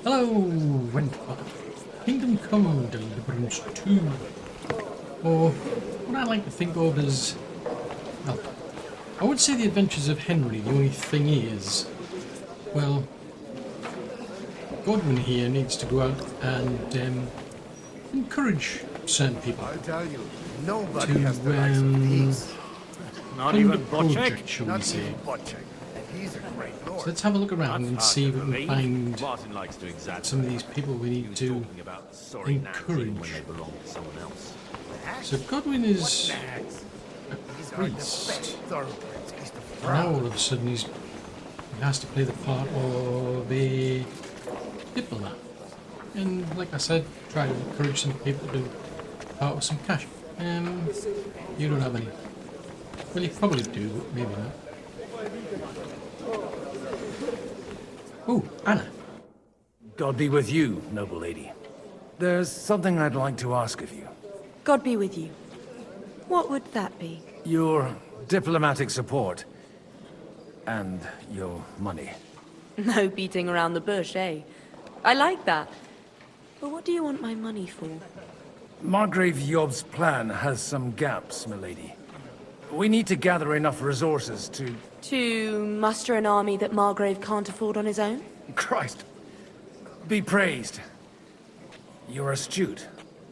Hello, and welcome. Kingdom Come Deliverance II. Or what I like to think of as, well, I would say the adventures of Henry. The only thing is, well, Godwin here needs to go out and encourage certain people I'll tell you, nobody to has the rights of peace. Not fund even a project, Bocek? shall we Not say. even Bocek. And he's a great So lord. let's have a look around and see if we can believe. find Martin likes to exaggerate. some of these people we He need was to talking about the sorry encourage. when they belong to someone else. So Godwin is Nags. a These are the priest. best thoroughbreds east of And now France. all of a sudden he has to play the part of a diplomat. And like I said, try to encourage some people to part with some cash. You don't have any. Well, you probably do, but maybe not. Oh, Anna. God be with you, noble lady. There's something I'd like to ask of you. God be with you. What would that be? Your diplomatic support. And your money. No beating around the bush, eh? I like that. But what do you want my money for? Margrave Yob's plan has some gaps, milady. We need to gather enough resources to... To muster an army that Margrave can't afford on his own? Christ! Be praised. You're astute.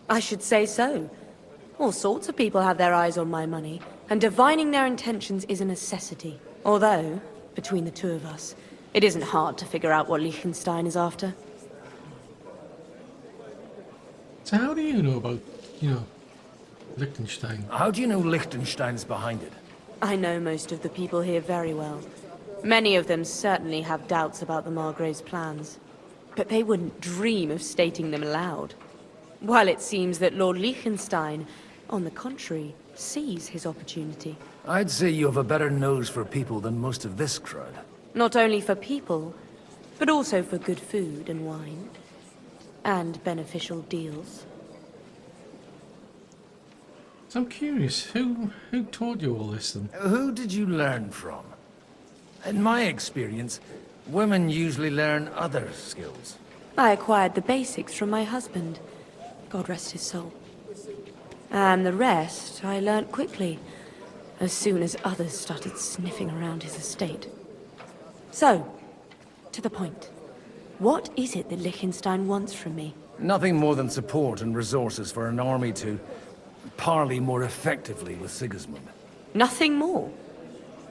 I should say so. All sorts of people have their eyes on my money, and divining their intentions is a necessity. Although, between the two of us, it isn't hard to figure out what Liechtenstein is after. So how do you know about, Liechtenstein? How do you know Liechtenstein's behind it? I know most of the people here very well. Many of them certainly have doubts about the Margrave's plans. But they wouldn't dream of stating them aloud. While it seems that Lord Liechtenstein, on the contrary, sees his opportunity. I'd say you have a better nose for people than most of this crowd. Not only for people, but also for good food and wine. And beneficial deals. So I'm curious, who taught you all this then? Who did you learn from? In my experience, women usually learn other skills. I acquired the basics from my husband. God rest his soul. And the rest I learnt quickly, as soon as others started sniffing around his estate. So, to the point. What is it that Liechtenstein wants from me? Nothing more than support and resources for an army to parley more effectively with Sigismund. Nothing more?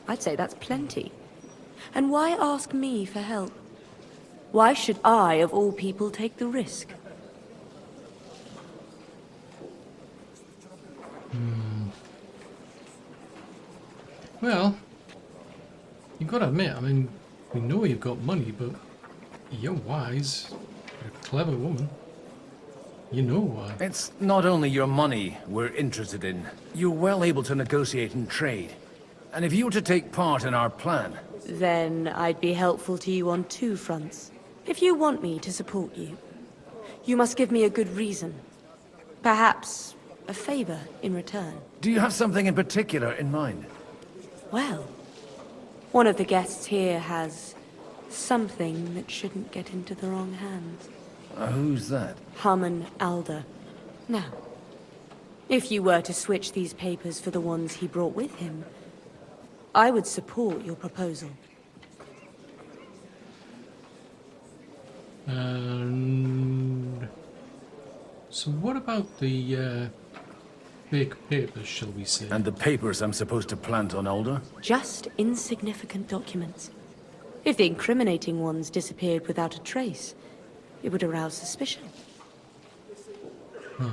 I'd say that's plenty. And why ask me for help? Why should I, of all people, take the risk? Well, you've got to admit, I mean, we know you've got money, but you're wise. You're a clever woman. You know why. It's not only your money we're interested in. You're well able to negotiate and trade. And if you were to take part in our plan... Then I'd be helpful to you on two fronts. If you want me to support you, you must give me a good reason. Perhaps a favor in return. Do you have something in particular in mind? Well, one of the guests here has something that shouldn't get into the wrong hands. Who's that? Harmon Alder. Now, if you were to switch these papers for the ones he brought with him, I would support your proposal. And so what about the big papers, shall we say? And the papers I'm supposed to plant on Alder? Just insignificant documents. If the incriminating ones disappeared without a trace, it would arouse suspicion. Huh.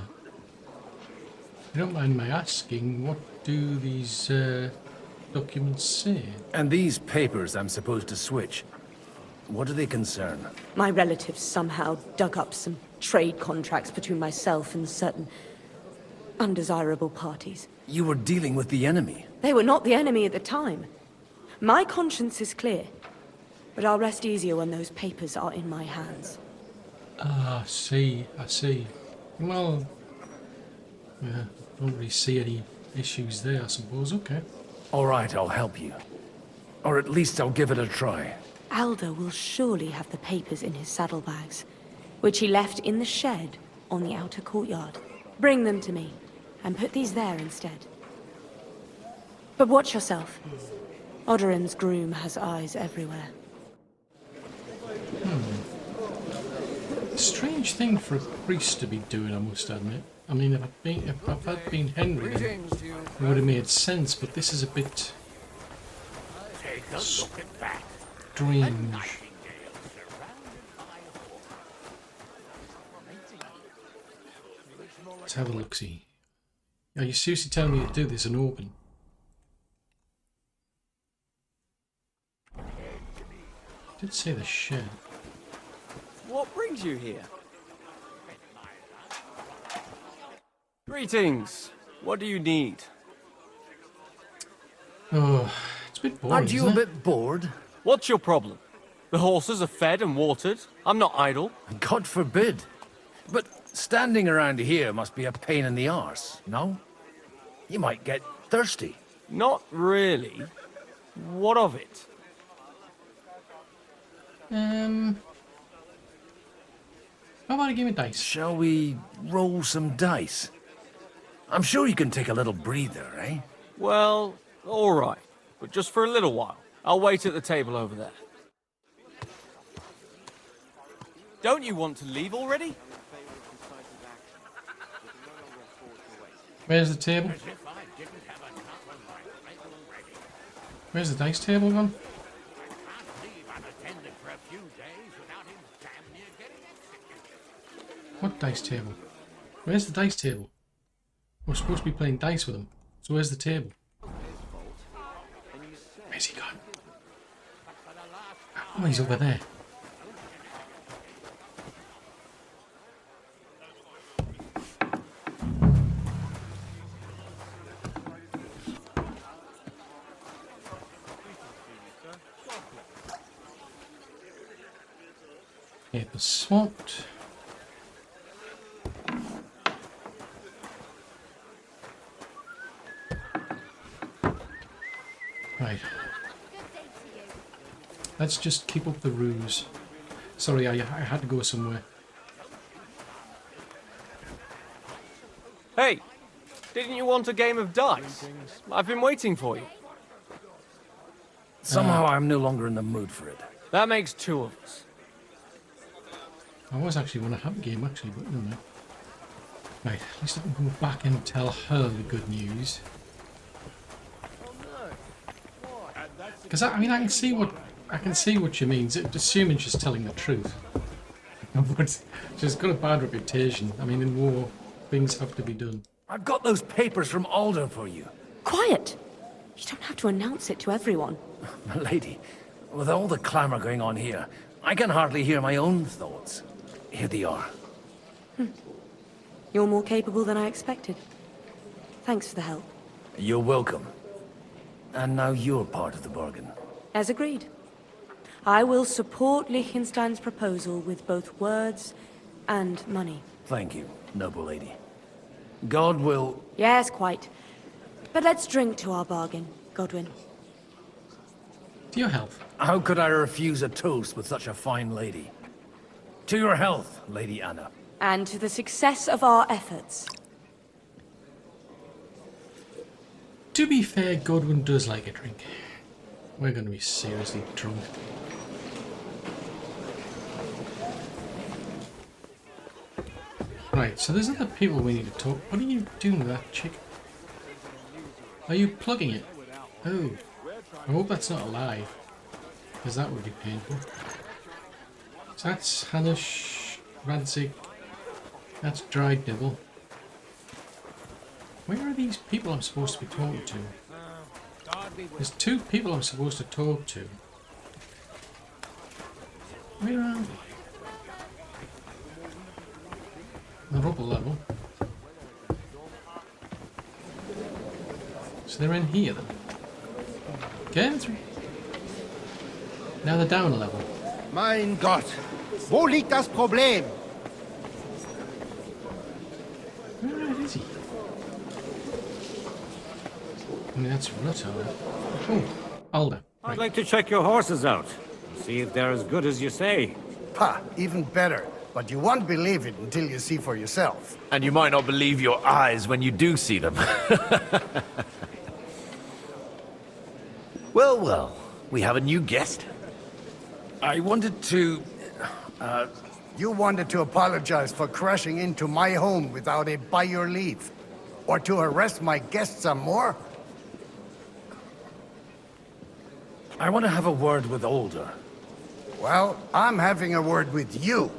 You don't mind my asking, what do these documents say? And these papers I'm supposed to switch, what do they concern? My relatives somehow dug up some trade contracts between myself and certain undesirable parties. You were dealing with the enemy. They were not the enemy at the time. My conscience is clear, but I'll rest easier when those papers are in my hands. Ah, I see. Well, yeah, don't really see any issues there, I suppose. Okay. All right, I'll help you. Or at least I'll give it a try. Aldo will surely have the papers in his saddlebags, which he left in the shed on the outer courtyard. Bring them to me, and put these there instead. But watch yourself. Odoran's groom has eyes everywhere. Strange thing for a priest to be doing, I must admit. I mean, if I'd been Henry, then it would have made sense, but this is a bit strange. Let's have a look-see. Are you seriously telling me to do this and open? Did say the shed. What brings you here? Greetings. What do you need? Oh, it's a bit boring, Aren't you a isn't it? bit bored? What's your problem? The horses are fed and watered. I'm not idle. God forbid. But standing around here must be a pain in the arse, no? You might get thirsty. Not really. What of it? How about a game of dice? Shall we roll some dice? I'm sure you can take a little breather, eh? Well, all right. But just for a little while. I'll wait at the table over there. Don't you want to leave already? Where's the table? Where's the dice table gone? What dice table? Where's the dice table? We're supposed to be playing dice with him. So where's the table? Where's he gone? Oh, he's over there. Paper swapped. Right. Let's just keep up the ruse. Sorry, I had to go somewhere. Hey, didn't you want a game of dice? I've been waiting for you. Somehow I'm no longer in the mood for it. That makes two of us. I was actually want to have a game actually, but no. Right, at least I can go back and tell her the good news. Because I mean, I can see what she means. Assuming she's telling the truth, but she's got a bad reputation. I mean, in war, things have to be done. I've got those papers from Aldo for you. Quiet! You don't have to announce it to everyone. My lady, with all the clamour going on here, I can hardly hear my own thoughts. Here they are. You're more capable than I expected. Thanks for the help. You're welcome. And now you're part of the bargain. As agreed. I will support Liechtenstein's proposal with both words and money. Thank you, noble lady. God will... Yes, quite. But let's drink to our bargain, Godwin. To your health. How could I refuse a toast with such a fine lady? To your health, Lady Anna. And to the success of our efforts. To be fair, Godwin does like a drink. We're going to be seriously drunk. Right, so there's other people we need to talk. What are you doing with that chick? Are you plugging it? Oh, I hope that's not alive, because that would be painful. So that's Hanish, Radzik, that's Dried Devil. Where are these people I'm supposed to be talking to? There's two people I'm supposed to talk to. Where are they? They're up a level. So they're in here then. Okay, that's right. Now they're down a level. Mein Gott, wo liegt das Problem? Where is he? I mean, that's Rutter. Oh, Alda. I'd Right. like to check your horses out. See if they're as good as you say. Ha, even better. But you won't believe it until you see for yourself. And you might not believe your eyes when you do see them. Well, well, we have a new guest. I wanted to... You wanted to apologize for crashing into my home without it by your leave. Or to arrest my guests some more? I want to have a word with Older. Well, I'm having a word with you.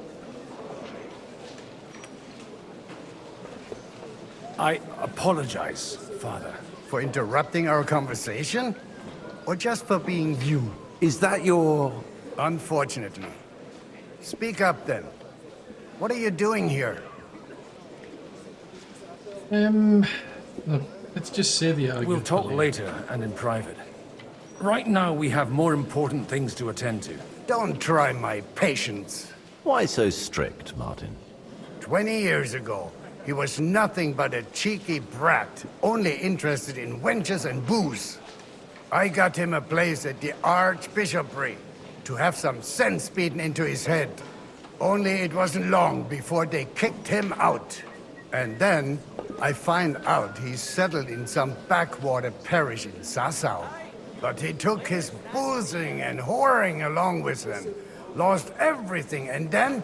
I apologize, Father. For interrupting our conversation? Or just for being you? Is that your... Unfortunately. Speak up then. What are you doing here? Look, let's just say the argument. We'll talk later and in private. Right now we have more important things to attend to. Don't try my patience. Why so strict, Martin? 20 years ago, he was nothing but a cheeky brat, only interested in wenches and booze. I got him a place at the Archbishopric to have some sense beaten into his head. Only it wasn't long before they kicked him out. And then I find out he's settled in some backwater parish in Sassau. But he took his boozing and whoring along with him, lost everything, and then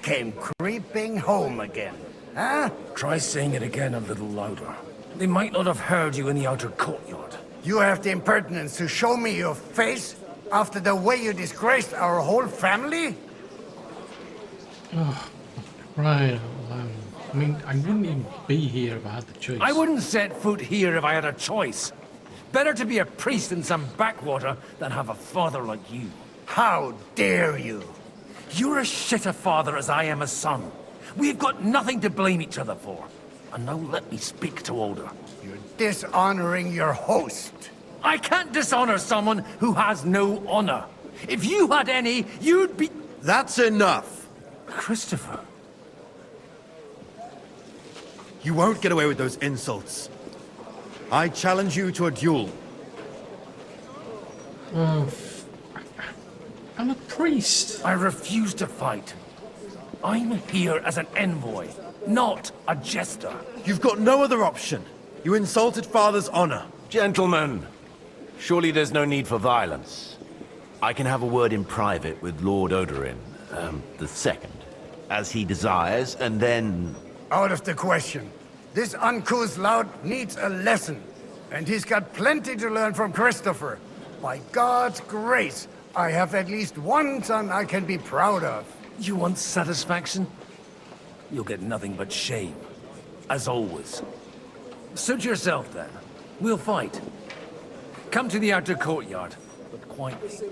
came creeping home again. Huh? Try saying it again a little louder. They might not have heard you in the outer courtyard. You have the impertinence to show me your face after the way you disgraced our whole family? Right out loud. I mean, I wouldn't even be here if I had the choice. I wouldn't set foot here if I had a choice. Better to be a priest in some backwater than have a father like you. How dare you? You're as shit a father as I am a son. We've got nothing to blame each other for. And now let me speak to Older. You're dishonoring your host. I can't dishonor someone who has no honor. If you had any, you'd be... That's enough! Christopher. You won't get away with those insults. I challenge you to a duel. I'm a priest. I refuse to fight. I'm here as an envoy, not a jester. You've got no other option. You insulted Father's honor. Gentlemen, surely there's no need for violence. I can have a word in private with Lord Odorin, the second, as he desires, and then... Out of the question. This uncouth lout needs a lesson. And he's got plenty to learn from Christopher. By God's grace, I have at least one son I can be proud of. You want satisfaction? You'll get nothing but shame. As always. Suit yourself, then. We'll fight. Come to the outer courtyard, but quietly.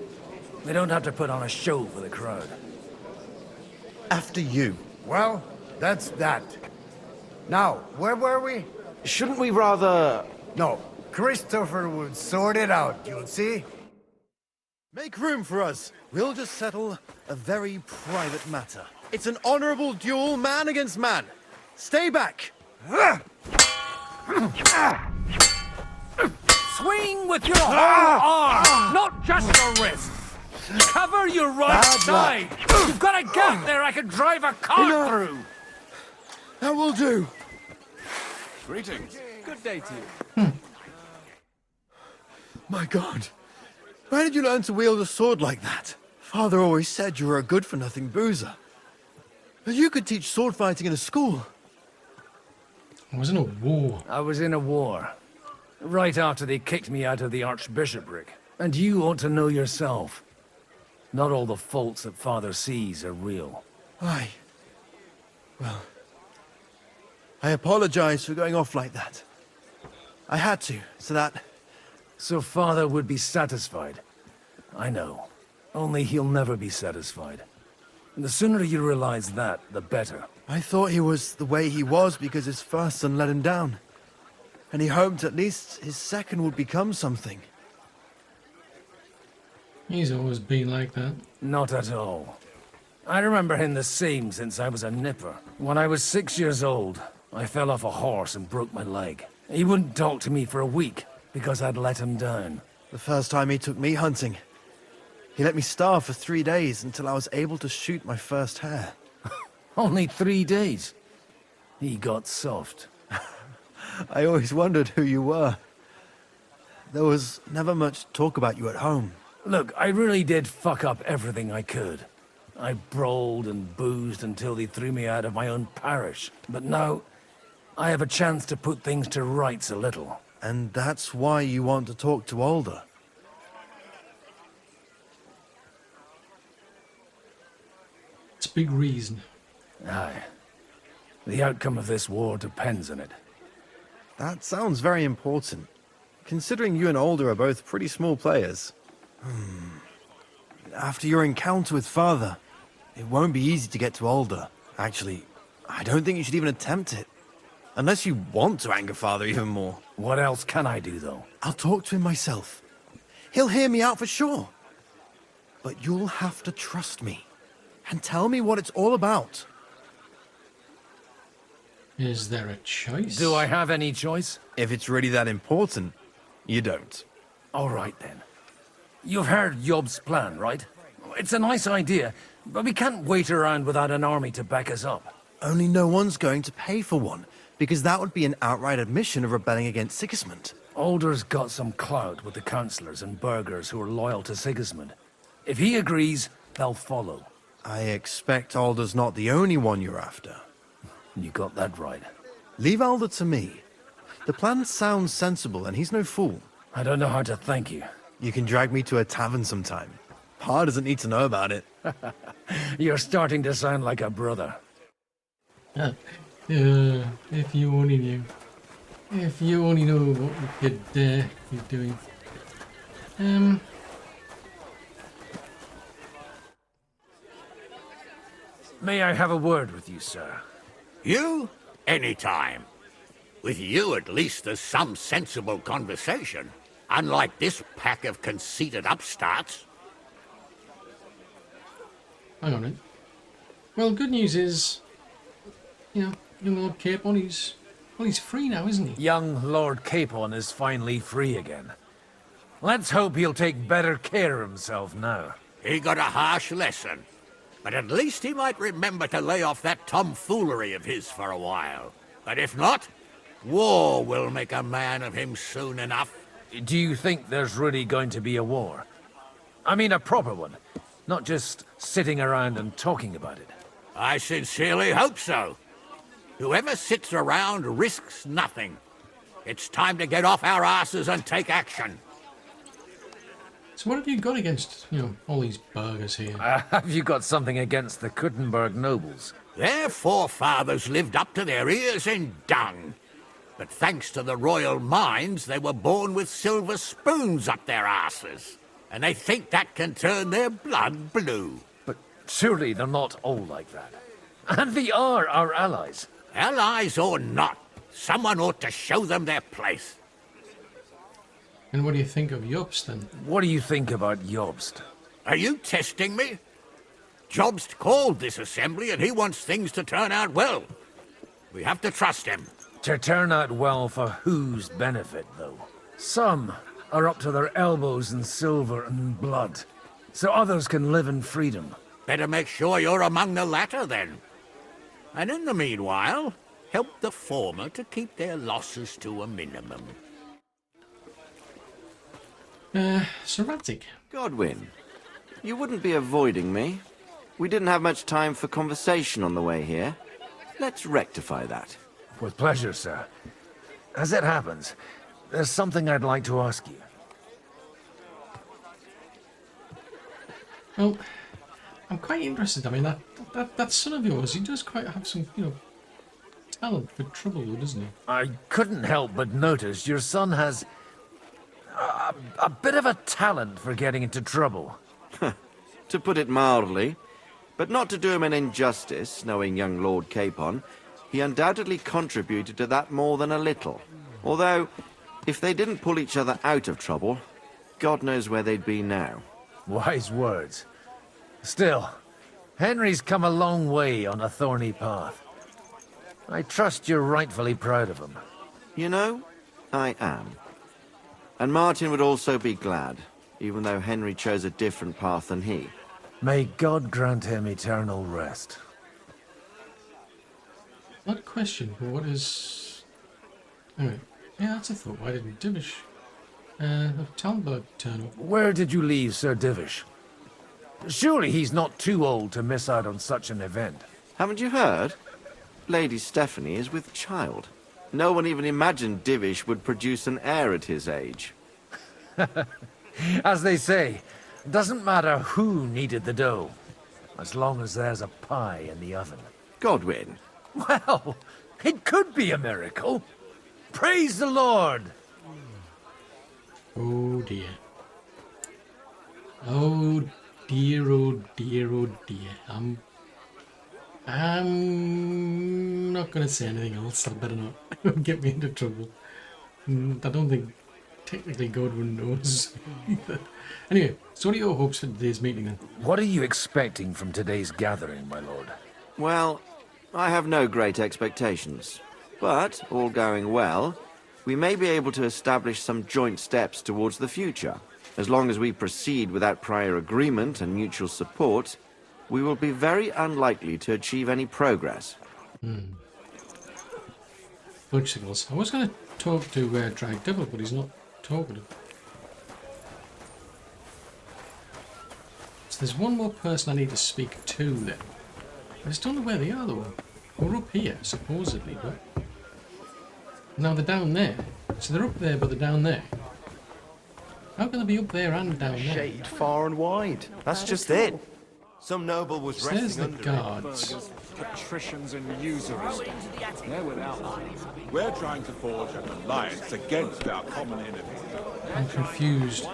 They don't have to put on a show for the crowd. After you. Well, that's that. Now, where were we? Shouldn't we rather... No, Christopher would sort it out, you'll see. Make room for us. We'll just settle a very private matter. It's an honorable duel, man against man. Stay back. Swing with your whole arm, not just your wrist. Cover your right side. You've got a gap there I could drive a car through. That will do. Greetings. Good day to you. My God. Where did you learn to wield a sword like that? Father always said you were a good-for-nothing boozer. But you could teach sword fighting in a school. I was in a war. I was in a war. Right after they kicked me out of the Archbishopric. And you ought to know yourself. Not all the faults that Father sees are real. Aye. Well, I apologize for going off like that. I had to, so that... So Father would be satisfied. I know. Only he'll never be satisfied. And the sooner you realize that, the better. I thought he was the way he was because his first son let him down. And he hoped at least his second would become something. He's always been like that. Not at all. I remember him the same since I was a nipper. When I was 6 years old, I fell off a horse and broke my leg. He wouldn't talk to me for a week because I'd let him down. The first time he took me hunting, He let me starve for 3 days until I was able to shoot my first hare. Only 3 days. He got soft. I always wondered who you were. There was never much talk about you at home. Look, I really did fuck up everything I could. I brawled and boozed until they threw me out of my own parish. But now, I have a chance to put things to rights a little. And that's why you want to talk to Alder. It's a big reason. Aye. The outcome of this war depends on it. That sounds very important, considering you and Alder are both pretty small players. After your encounter with Father, it won't be easy to get to Alder. Actually, I don't think you should even attempt it. Unless you want to anger Father even more. What else can I do, though? I'll talk to him myself. He'll hear me out for sure. But you'll have to trust me and tell me what it's all about. Is there a choice? Do I have any choice? If it's really that important, you don't. All right, then. You've heard Yob's plan, right? It's a nice idea, but we can't wait around without an army to back us up. Only no one's going to pay for one, because that would be an outright admission of rebelling against Sigismund. Alder's got some clout with the councillors and burghers who are loyal to Sigismund. If he agrees, they'll follow. I expect Alder's not the only one you're after. You got that right. Leave Alder to me. The plan sounds sensible, and he's no fool. I don't know how to thank you. You can drag me to a tavern sometime. Pa doesn't need to know about it. You're starting to sound like a brother. If you only knew. If you only know what you're doing. May I have a word with you, sir? You? Anytime. With you, at least, there's some sensible conversation. Unlike this pack of conceited upstarts. Hang on a minute. Well, good news is, you know, young Lord Capon, he's free now, isn't he? Young Lord Capon is finally free again. Let's hope he'll take better care of himself now. He got a harsh lesson. But at least he might remember to lay off that tomfoolery of his for a while. But if not, war will make a man of him soon enough. Do you think there's really going to be a war? I mean a proper one, not just sitting around and talking about it. I sincerely hope so. Whoever sits around risks nothing. It's time to get off our asses and take action. So what have you got against, you know, all these burghers here? Have you got something against the Kuttenberg nobles? Their forefathers lived up to their ears in dung. But thanks to the royal mines, they were born with silver spoons up their asses. And they think that can turn their blood blue. But surely they're not all like that. And they are our allies. Allies or not, someone ought to show them their place. And what do you think of Jobst then? What do you think about Jobst? Are you testing me? Jobst called this assembly and he wants things to turn out well. We have to trust him. To turn out well for whose benefit, though? Some are up to their elbows in silver and blood, so others can live in freedom. Better make sure you're among the latter, then. And in the meanwhile, help the former to keep their losses to a minimum. Seratic. Godwin, you wouldn't be avoiding me. We didn't have much time for conversation on the way here. Let's rectify that. With pleasure, sir. As it happens, there's something I'd like to ask you. Well, I'm quite interested. I mean, that son of yours, he does quite have some, you know, talent for trouble, though, doesn't he? I couldn't help but notice your son has a bit of a talent for getting into trouble. To put it mildly, but not to do him an injustice, knowing young Lord Capon, he undoubtedly contributed to that more than a little. Although, if they didn't pull each other out of trouble, God knows where they'd be now. Wise words. Still, Henry's come a long way on a thorny path. I trust you're rightfully proud of him. You know, I am. And Martin would also be glad. even though Henry chose a different path than he. May God grant him eternal rest. Not a question, but what is... Anyway, yeah, that's a thought. Why didn't Divish Talbot turn up? Where did you leave Sir Divish? Surely he's not too old to miss out on such an event. Haven't you heard? Lady Stephanie is with child. No one even imagined Divish would produce an heir at his age. As they say, doesn't matter who kneaded the dough, as long as there's a pie in the oven. Godwin. Well, it could be a miracle. Praise the Lord! Oh dear. Oh dear, oh dear, oh dear. I'm not going to say anything else. I better not get me into trouble. I don't think technically Godwin knows either. Anyway, so what are your hopes for today's meeting then? What are you expecting from today's gathering, my lord? Well, I have no great expectations. But, all going well, we may be able to establish some joint steps towards the future. As long as we proceed without prior agreement and mutual support, we will be very unlikely to achieve any progress. Bugsicles. I was going to talk to Drag Devil, but he's not talkative. So there's one more person I need to speak to then. I just don't know where they are though. We're up here, supposedly, but... Now they're down there. So they're up there, but they're down there. How can they be up there and down there? Shade far and wide. That's just it. Some noble was So there's resting the under guards. Patricians and usurers. They're without life. We're trying to forge an alliance against our common enemy. I'm confused.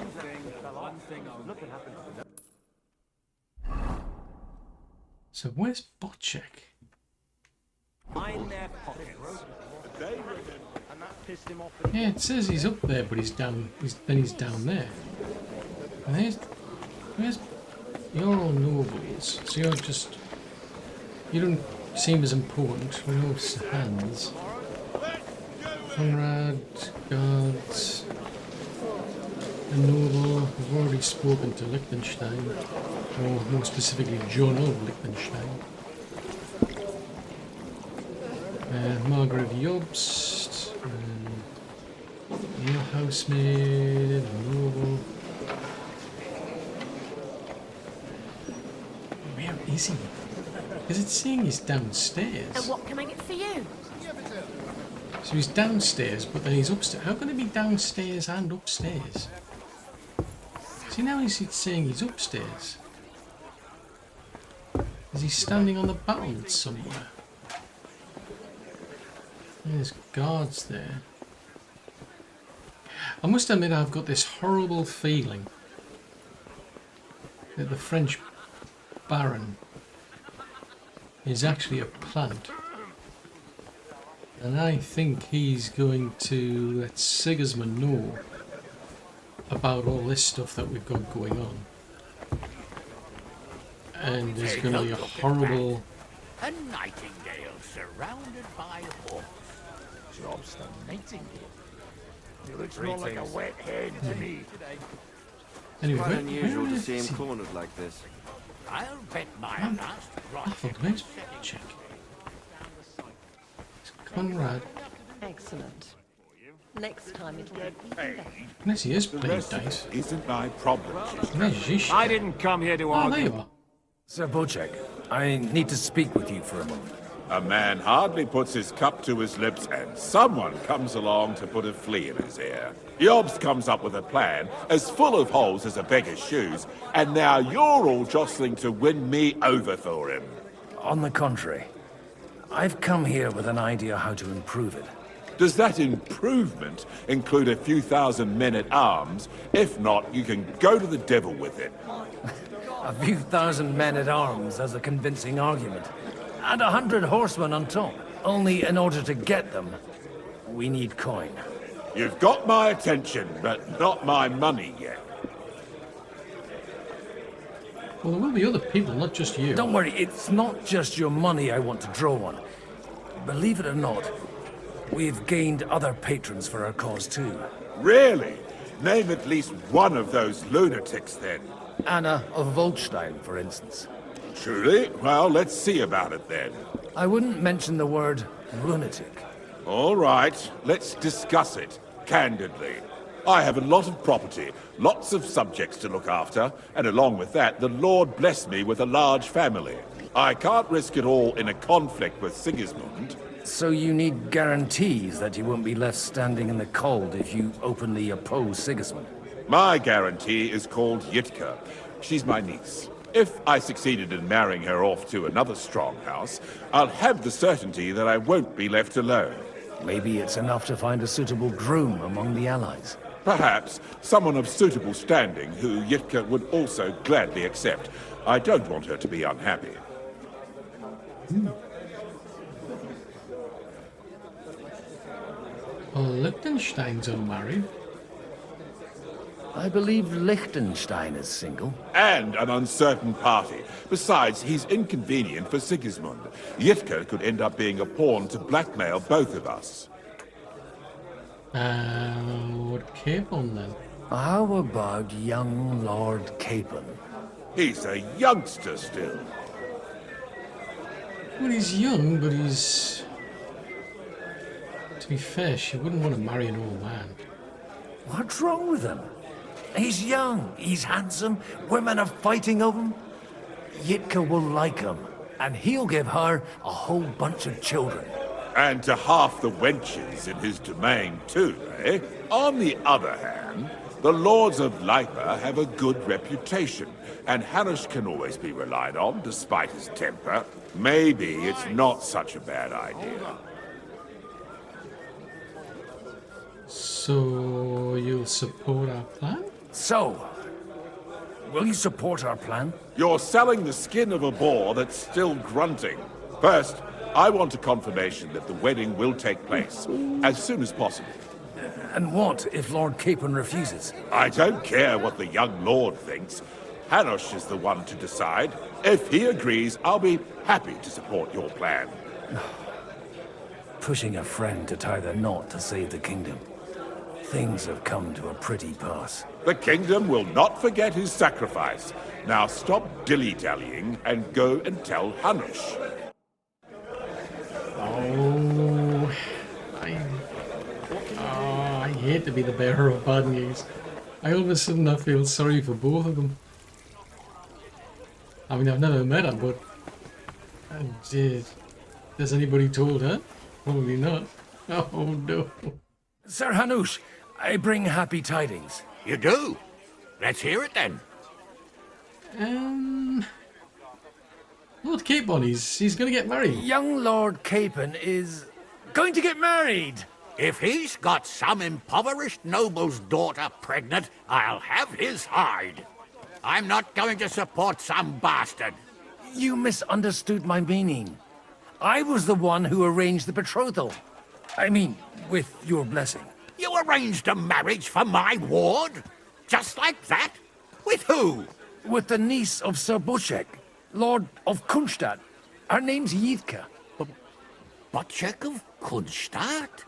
So where's Botchek? Yeah, it says he's up there, but he's down. He's down there. And where's you're all nobles, so you don't seem as important. We're all hands. Conrad, guards, a noble. I've already spoken to Liechtenstein, or more specifically John of Liechtenstein. Margaret Jobst, your housemaid, noble. Where is he? Because it's saying he's downstairs. And what can I get for you? So he's downstairs, but then he's upstairs. How can he be downstairs and upstairs? See, now he's saying he's upstairs. Is he standing on the battlements somewhere? There's guards there. I must admit I've got this horrible feeling that the French Baron is actually a plant. And I think he's going to let Sigismund know about all this stuff that we've got going on. And there's going to be a horrible... A nightingale surrounded by hawks. Job's the nightingale. He looks more like a wet hen to me. Anyway, Quite unusual to where see is him he? cornered like this. I'll bet my last Baffled, where's Check? Conrad. Excellent. Next time it will be even better. Yes, he is playing dice. Isn't my problem. Where's Zish? I didn't come here to Oh, there argue. you are. Sir Bocek, I need to speak with you for a moment. A man hardly puts his cup to his lips and someone comes along to put a flea in his ear. Jobst comes up with a plan as full of holes as a beggar's shoes, and now you're all jostling to win me over for him. On the contrary, I've come here with an idea how to improve it. Does that improvement include a few thousand men-at-arms? If not, you can go to the devil with it. A few thousand men-at-arms as a convincing argument. And 100 horsemen on top. Only in order to get them, we need coin. You've got my attention, but not my money yet. Well, there will be other people, not just you. Don't worry, it's not just your money I want to draw on. Believe it or not, we've gained other patrons for our cause too. Really? Name at least one of those lunatics, then. Anna of Volstein, for instance. Truly? Well, let's see about it, then. I wouldn't mention the word lunatic. All right, let's discuss it, candidly. I have a lot of property, lots of subjects to look after, and along with that, the Lord blessed me with a large family. I can't risk it all in a conflict with Sigismund. So you need guarantees that you won't be left standing in the cold if you openly oppose Sigismund? My guarantee is called Yitka. She's my niece. If I succeeded in marrying her off to another strong house, I'll have the certainty that I won't be left alone. Maybe it's enough to find a suitable groom among the allies. Perhaps someone of suitable standing who Yitka would also gladly accept. I don't want her to be unhappy. Well, Liechtenstein's unmarried. I believe Liechtenstein is single. And an uncertain party. Besides, he's inconvenient for Sigismund. Yitka could end up being a pawn to blackmail both of us. Lord Capon, then. How about young Lord Capon? He's a youngster still. Well, he's young, but he's... To be fair, she wouldn't want to marry an old man. What's wrong with him? He's young, he's handsome, women are fighting over him. Yitka will like him, and he'll give her a whole bunch of children. And to half the wenches in his domain, too, eh? On the other hand, the lords of Lipa have a good reputation, and Hanush can always be relied on, despite his temper. Maybe it's not such a bad idea. So, you'll support our plan? So, will you support our plan? You're selling the skin of a boar that's still grunting. First, I want a confirmation that the wedding will take place, as soon as possible. And what if Lord Capon refuses? I don't care what the young lord thinks. Hanush is the one to decide. If he agrees, I'll be happy to support your plan. Pushing a friend to tie the knot to save the kingdom. Things have come to a pretty pass. The kingdom will not forget his sacrifice. Now stop dilly-dallying and go and tell Hanush. Oh, I hate to be the bearer of bad news. All of a sudden I feel sorry for both of them. I mean, I've never met her, but has anybody told her? Probably not. Oh no. Sir Hanush, I bring happy tidings. You do? Let's hear it then. Lord Capon, he's gonna get married. Young Lord Capon is going to get married. If he's got some impoverished noble's daughter pregnant, I'll have his hide. I'm not going to support some bastard. You misunderstood my meaning. I was the one who arranged the betrothal. I mean, with your blessing. You arranged a marriage for my ward? Just like that? With who? With the niece of Sir Butchek, Lord of Kunstadt. Her name's Yitka. Butchek of Kunstadt?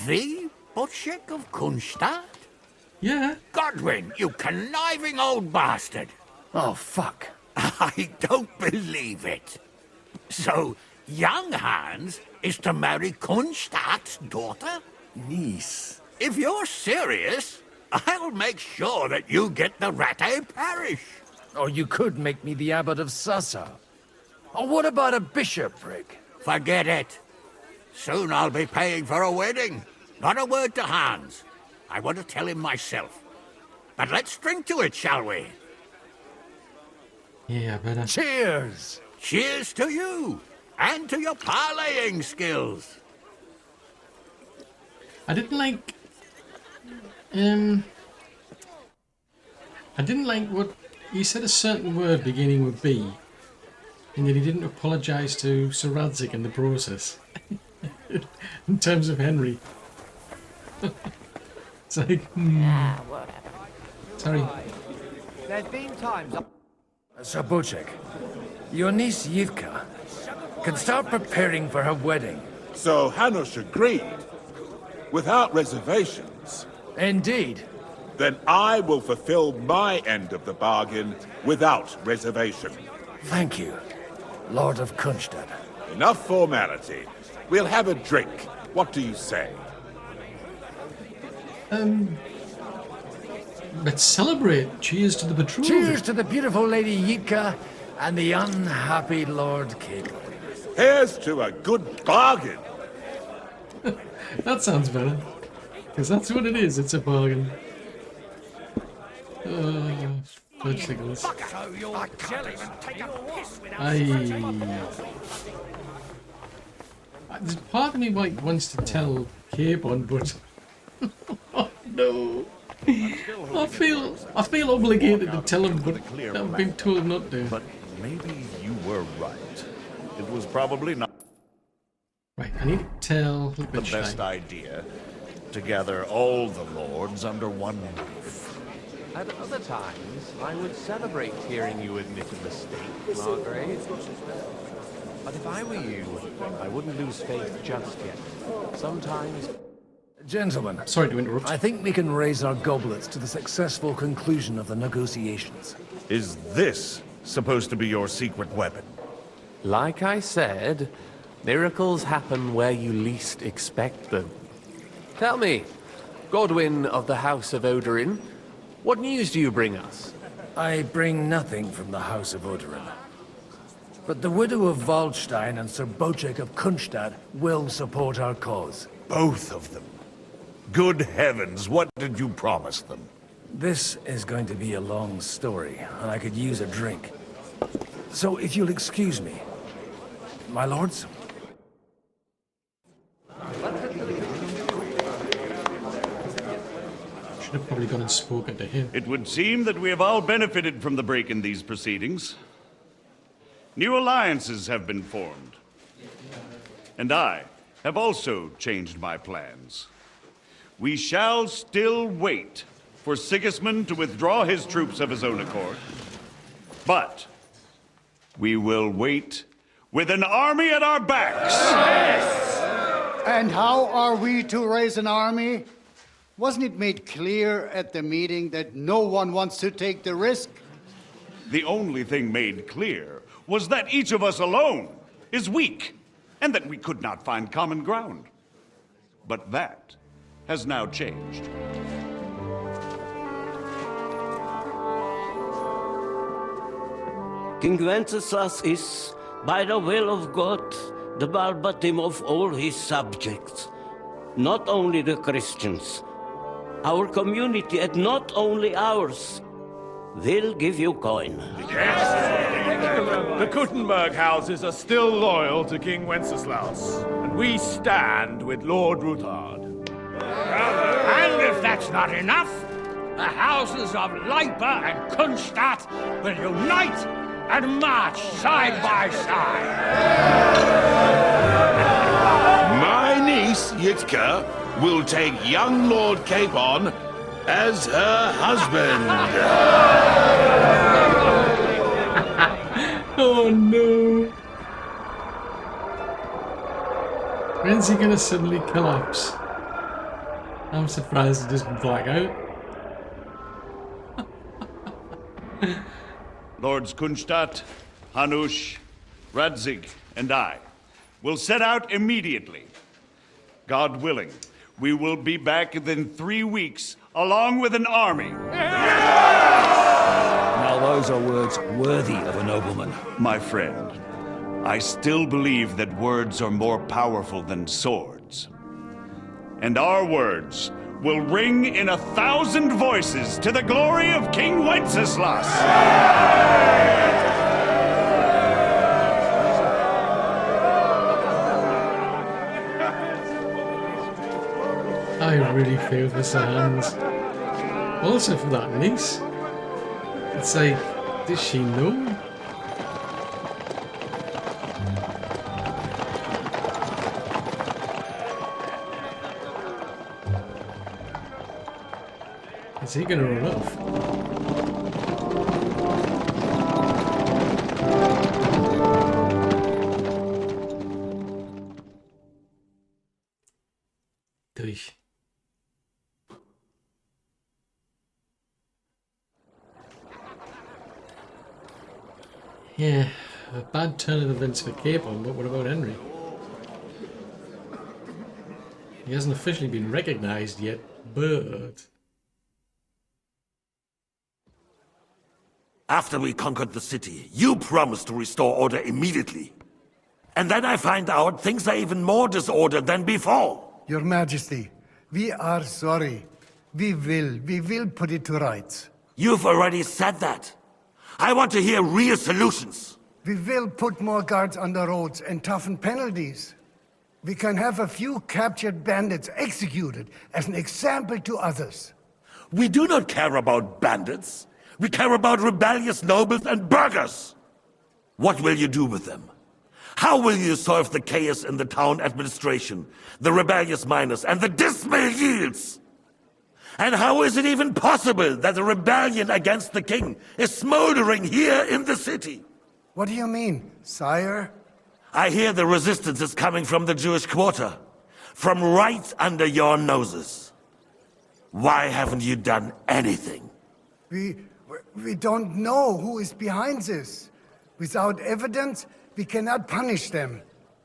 The Butchek of Kunstadt? Yeah. Godwin, you conniving old bastard. Oh, fuck. I don't believe it. So, young Hans is to marry Kunstadt's daughter? Niece. If you're serious, I'll make sure that you get the Rattay parish. Or you could make me the abbot of Sassa. Or what about a bishopric? Forget it. Soon I'll be paying for a wedding. Not a word to Hans. I want to tell him myself. But let's drink to it, shall we? Yeah, better. Cheers! Cheers to you, and to your parlaying skills. I didn't like... I didn't like what... He said a certain word beginning with B, and yet he didn't apologise to Sir Radzik in the process. In terms of Henry. It's like... whatever. Sorry. There's been times... Sir Butchek, your niece Yitka can start preparing for her wedding. So Hanush agreed, without reservations. Indeed. Then I will fulfill my end of the bargain without reservation. Thank you, Lord of Kunstad. Enough formality. We'll have a drink. What do you say? Let's celebrate. Cheers to the betrothed. Cheers to the beautiful Lady Yitka and the unhappy Lord Capon. Here's to a good bargain. That sounds better. Because that's what it is. It's a bargain. Vegetables. There's part of me wants to tell Capon, but oh no. I feel obligated to tell him, but I've been told not to. But maybe you were right. It was probably not Right, I need to tell the best idea to gather all the lords under one roof. At other times, I would celebrate hearing you admit a mistake, Margrave. But if I were you, I wouldn't lose faith just yet. Sometimes... Gentlemen, sorry to interrupt. I think we can raise our goblets to the successful conclusion of the negotiations. Is this supposed to be your secret weapon? Like I said, miracles happen where you least expect them. Tell me, Godwin of the House of Odorin, what news do you bring us? I bring nothing from the House of Odorin. But the widow of Waldstein and Sir Bocek of Kunstad will support our cause. Both of them. Good heavens, what did you promise them? This is going to be a long story, and I could use a drink. So if you'll excuse me, my lords? Should have probably gone and spoken to him. It would seem that we have all benefited from the break in these proceedings. New alliances have been formed. And I have also changed my plans. We shall still wait for Sigismund to withdraw his troops of his own accord. But we will wait with an army at our backs. Yes! And how are we to raise an army? Wasn't it made clear at the meeting that no one wants to take the risk? The only thing made clear was that each of us alone is weak, and that we could not find common ground. But that has now changed. King Wenceslas is, by the will of God, the Balbatim of all his subjects. Not only the Christians, our community, and not only ours. They'll give you coin. The Kuttenberg houses are still loyal to King Wenceslas, and we stand with Lord Ruthard. And if that's not enough, the houses of Leipa and Kunstadt will unite and march side by side. My niece, Yitka, will take young Lord Capon as her husband. Oh no. When's he gonna suddenly collapse? I'm surprised he doesn't black out. Lords Kunstadt, Hanush, Radzig, and I will set out immediately. God willing, we will be back within 3 weeks, along with an army. Now those are words worthy of a nobleman. My friend, I still believe that words are more powerful than swords. And our words will ring in 1,000 voices to the glory of King Wenceslas. I really feel for Sir Hans. Also for that niece. It's like, does she know? Is he gonna run off? Durch. Yeah, a bad turn of events for Capon, but what about Henry? He hasn't officially been recognised yet, but... After we conquered the city, you promised to restore order immediately. And then I find out things are even more disordered than before. Your Majesty, we are sorry. We will put it to rights. You've already said that. I want to hear real solutions. We will put more guards on the roads and toughen penalties. We can have a few captured bandits executed as an example to others. We do not care about bandits. We care about rebellious nobles and burghers. What will you do with them? How will you solve the chaos in the town administration, the rebellious miners, and the dismal yields? And how is it even possible that a rebellion against the king is smoldering here in the city? What do you mean, sire? I hear the resistance is coming from the Jewish quarter, from right under your noses. Why haven't you done anything? We don't know who is behind this. Without evidence, we cannot punish them.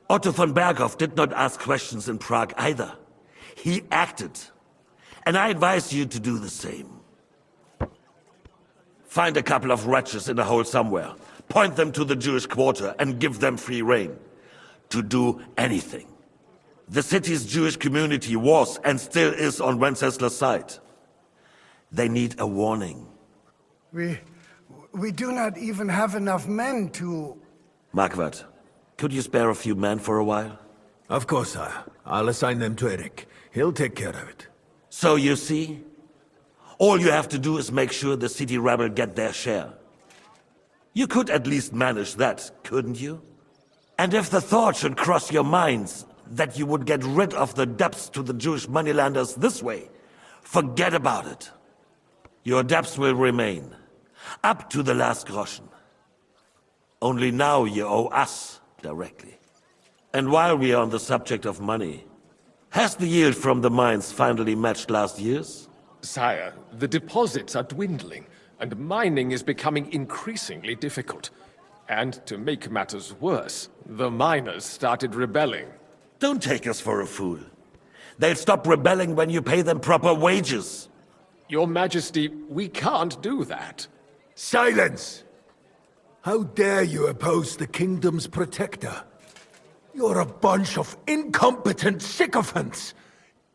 Otto von Berghoff did not ask questions in Prague either. He acted. And I advise you to do the same. Find a couple of wretches in a hole somewhere, point them to the Jewish quarter, and give them free rein to do anything. The city's Jewish community was and still is on Wencesla's side. They need a warning. We do not even have enough men to... Marquardt, could you spare a few men for a while? Of course, sire. I'll assign them to Eric. He'll take care of it. So you see, all you have to do is make sure the city rebel get their share. You could at least manage that, couldn't you? And if the thought should cross your minds that you would get rid of the debts to the Jewish moneylanders this way, forget about it. Your debts will remain, up to the last groschen. Only now you owe us directly. And while we are on the subject of money, has the yield from the mines finally matched last year's? Sire, the deposits are dwindling, and mining is becoming increasingly difficult. And to make matters worse, the miners started rebelling. Don't take us for a fool. They'll stop rebelling when you pay them proper wages. Your Majesty, we can't do that. Silence! How dare you oppose the kingdom's protector? You're a bunch of incompetent sycophants!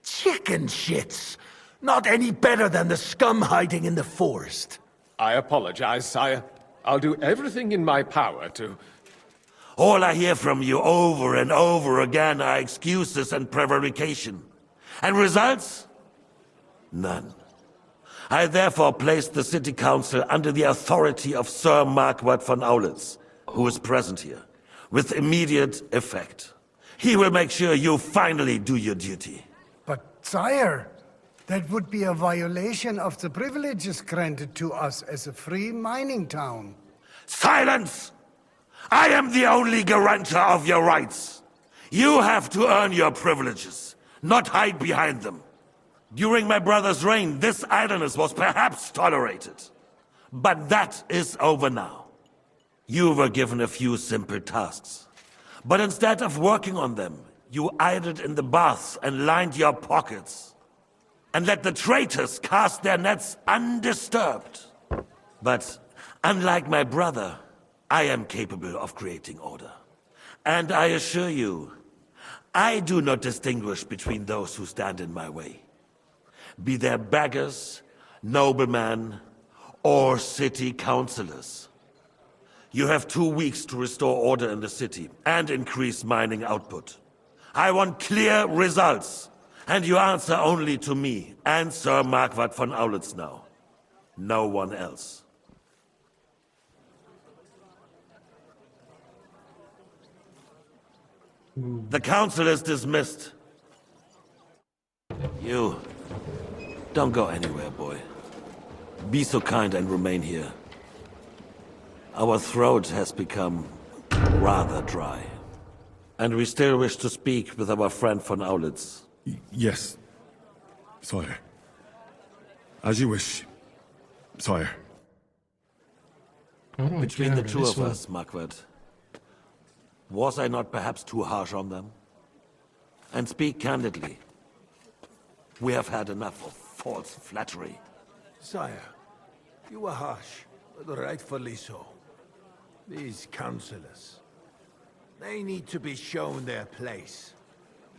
Chicken shits! Not any better than the scum hiding in the forest. I apologize, sire. I'll do everything in my power to... All I hear from you over and over again are excuses and prevarication. And results? None. I therefore placed the city council under the authority of Sir Marquardt von Aulitz, who is present here, with immediate effect. He will make sure you finally do your duty. But, sire, that would be a violation of the privileges granted to us as a free mining town. Silence! I am the only guarantor of your rights. You have to earn your privileges, not hide behind them. During my brother's reign, this idleness was perhaps tolerated. But that is over now. You were given a few simple tasks. But instead of working on them, you idled in the baths and lined your pockets. And let the traitors cast their nets undisturbed. But unlike my brother, I am capable of creating order. And I assure you, I do not distinguish between those who stand in my way. Be they beggars, noblemen, or city councillors. You have 2 weeks to restore order in the city and increase mining output. I want clear results, and you answer only to me and Sir Marquardt von Aulitz now. No one else. The council is dismissed. You, don't go anywhere, boy. Be so kind and remain here. Our throat has become rather dry. And we still wish to speak with our friend von Aulitz. Yes, sire. As you wish, sire. How do I Between get the out of two this of one? us, Marquardt, was I not perhaps too harsh on them? And speak candidly, we have had enough of false flattery. Sire, you were harsh, but rightfully so. These councillors, they need to be shown their place.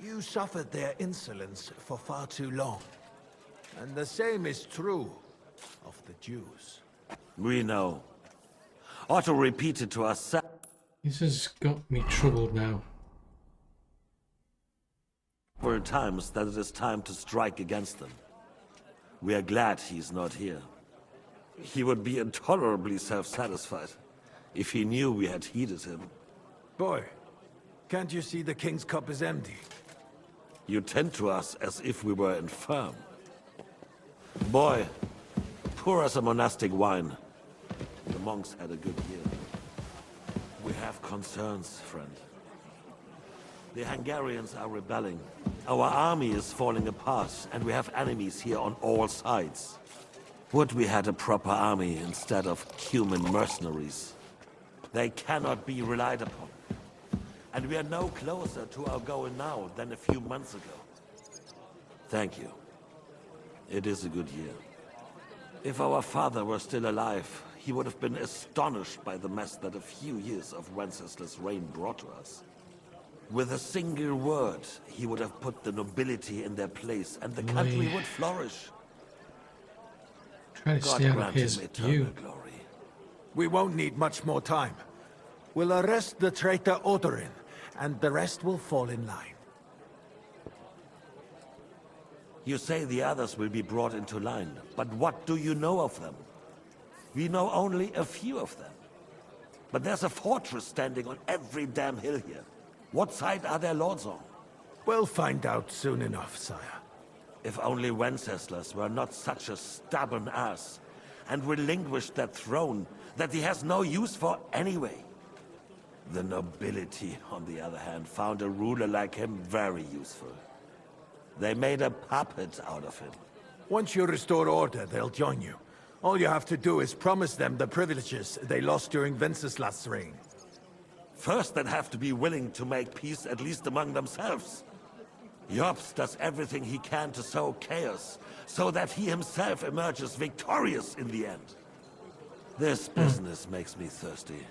You suffered their insolence for far too long. And the same is true of the Jews. We know. Otto repeated to us This has got me troubled now. several times that it is time to strike against them. We are glad he's not here. He would be intolerably self-satisfied if he knew we had heeded him. Boy, can't you see the king's cup is empty? You tend to us as if we were infirm. Boy, pour us a monastic wine. The monks had a good year. We have concerns, friend. The Hungarians are rebelling. Our army is falling apart, and we have enemies here on all sides. Would we had a proper army instead of human mercenaries? They cannot be relied upon. And we are no closer to our goal now than a few months ago. Thank you. It is a good year. If our father were still alive, he would have been astonished by the mess that a few years of Wenceslas' reign brought to us. With a single word, he would have put the nobility in their place, and the country would flourish. Try to God stay out of grant his him eternal view. glory. We won't need much more time. We'll arrest the traitor Odorin, and the rest will fall in line. You say the others will be brought into line, but what do you know of them? We know only a few of them. But there's a fortress standing on every damn hill here. What side are their lords on? We'll find out soon enough, sire. If only Wenceslas were not such a stubborn ass, and relinquished that throne that he has no use for anyway. The nobility, on the other hand, found a ruler like him very useful. They made a puppet out of him. Once you restore order, they'll join you. All you have to do is promise them the privileges they lost during Wenceslas' reign. First, they'd have to be willing to make peace at least among themselves. Jobst does everything he can to sow chaos, so that he himself emerges victorious in the end. This business makes me thirsty.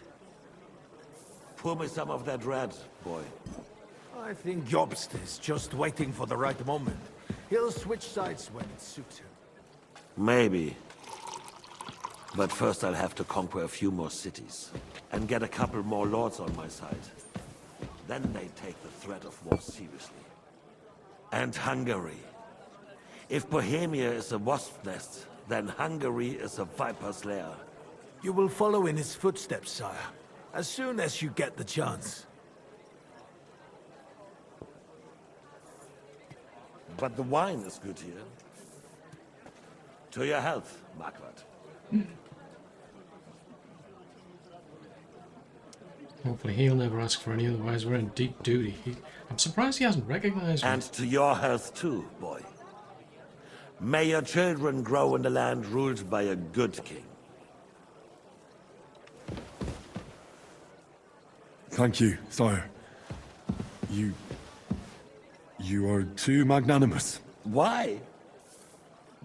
Pour me some of that red, boy. I think Jobst is just waiting for the right moment. He'll switch sides when it suits him. Maybe. But first I'll have to conquer a few more cities, and get a couple more lords on my side. Then they take the threat of war seriously. And Hungary. If Bohemia is a wasp's nest, then Hungary is a viper's lair. You will follow in his footsteps, sire, as soon as you get the chance. But the wine is good here. To your health, Marquardt. Hopefully he'll never ask for any, otherwise we're in deep duty. I'm surprised he hasn't recognized me. And to your health too, boy. May your children grow in a land ruled by a good king. Thank you, sire. You are too magnanimous. Why?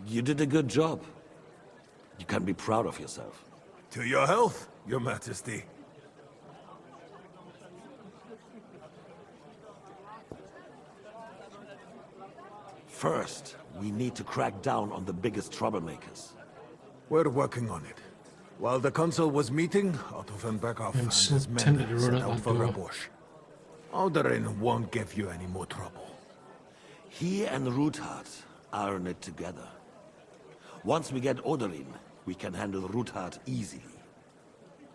You did a good job. You can be proud of yourself. To your health, your majesty. First, we need to crack down on the biggest troublemakers. We're working on it. While the council was meeting, Otto von Berghoff and so his men tempted to run set out out that for door. Rabosch. Alderin won't give you any more trouble. He and Ruthard are in it together. Once we get Odorin, we can handle Ruthard easily.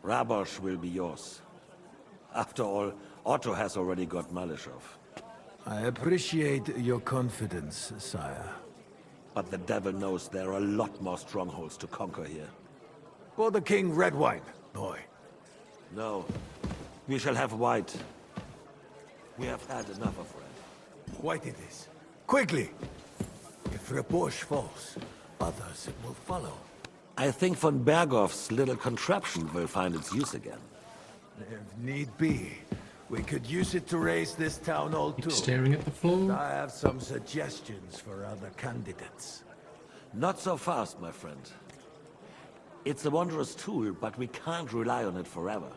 Rabosch will be yours. After all, Otto has already got Malishov. I appreciate your confidence, sire. But the devil knows there are a lot more strongholds to conquer here. For the king, red wine, boy. No, we shall have white. We have had enough of red. White it is. Quickly! If Rabosch falls, others will follow. I think von Berghoff's little contraption will find its use again. If need be, we could use it to raise this town hall too. Staring at the floor. I have some suggestions for other candidates. Not so fast, my friend. It's a wondrous tool, but we can't rely on it forever.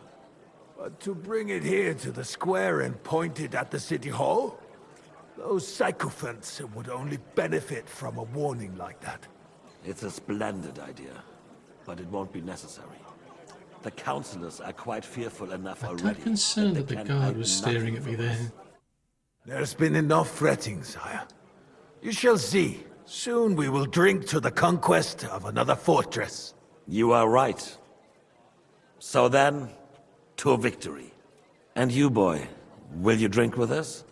But to bring it here to the square and point it at the city hall? Those sycophants would only benefit from a warning like that. It's a splendid idea, but it won't be necessary. The councillors are quite fearful enough I'm already. concerned that the guard was staring at me there. There's been enough fretting, sire. You shall see. Soon we will drink to the conquest of another fortress. You are right. So then, to victory. And you, boy, will you drink with us?